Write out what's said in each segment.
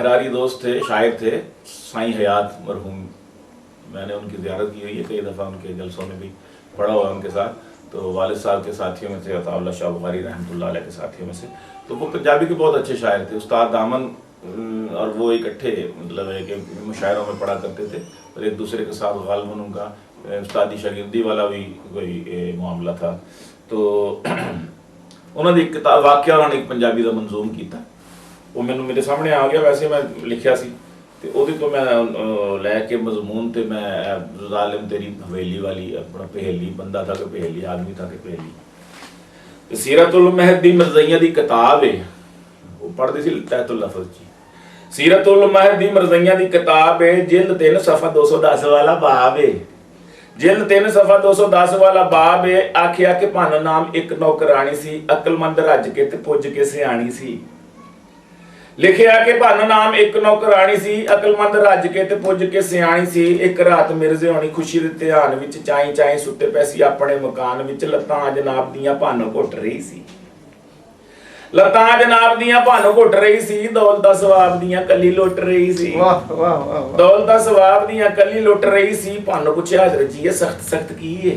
अगारी दोस्त थे, शायर थे, साईं हयात मरहूम। मैंने उनकी ज़ियारत की हुई है, कई दफ़ा उनके जलसों में भी पढ़ा हुआ है उनके साथ। तो वालिद साहब के साथियों में थे अताउल्लाह शाह बुखारी रहमतुल्लाह अलैह के साथियों में से। तो वो पंजाबी के बहुत अच्छे शायर थे, उस्ताद दामन और वो इकट्ठे मतलब है कि मुशायरों में पढ़ा करते थे और एक दूसरे के साथ गालिबन उनका उस्तादी शागिर्दी वाला भी कोई मामला था। तो उन्होंने एक किताब वाक़या उन्होंने एक पंजाबी का मंजूम किया, वो मैंने मेरे सामने आ गया, वैसे मैं लिखिया सी ते ओहदे तो मैं लैके मजमून ते मैं ज़ालिम तेरी हवेली वाली अपना पहेली, बंदा था कि पहेली, आदमी था कि पहेली। सीरतुल महदी मरज़इयां दी किताब है, वो पढ़दी सी तहतुल लफ़ज़ जी। सीरतुल महदी मरज़इयां दी किताब है, जिल्द 3 सफ़ा 210 वाला बाब है, जिल्द 3 सफ़ा 210 वाला बाब है। आखिया कि भन नाम एक नौकरानी सी, अकलमंद रज के ते पुज के सियाणी सी। लिखिया कि भन नाम एक नौकरानी सी, अकलमंद रज के ते पुज के सियाणी सी। एक रात मिर्जे होनी खुशी दे ध्यान विच चाई चाई सुते पै सी अपने मकान विच। लत्तां जनाब दियां भन घुट रही सी, लत्तां जनाब दियां भन घुट रही सी। दौलत सवाब दियां कली लुट रही सी, दौलत सवाब दियां कली लुट रही सी। भन पुछया हजरत जी सख्त सख्त की है,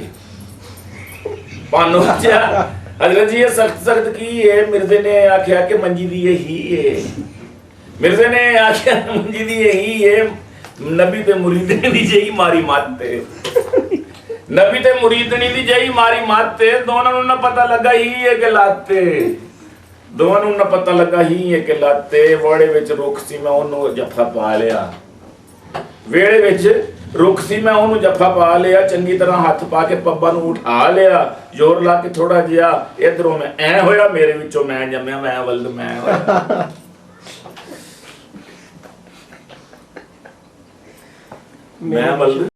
भन पुछया हजरत जी सख्त सख्त की है। मिर्जे ने आख्या कि मंजी दी यही है, मिर्जे ने आख्या मंजी दी यही है। नबी ते मुरीदनी दी जही मारी मत, नबी ते मुरीदनी दी जही मारी मत। दोनों नूं ना पता लगा ही है कि लाते, दोनों नूं ना पता लगा ही है कि लाते। वाड़े विच रुख सी मैं ओनू जफा पा लिया, वेड़े विच रुख सी मैं ओनू जफा पा लिया। चंगी तरह हथ पा के पब्बा नूं उठा लिया, जोर ला के थोड़ा जिहा इधरों मैं ऐ होया, मेरे विचों मैं जम्मिया, मैं वल्द मैं होया। मैं वल्द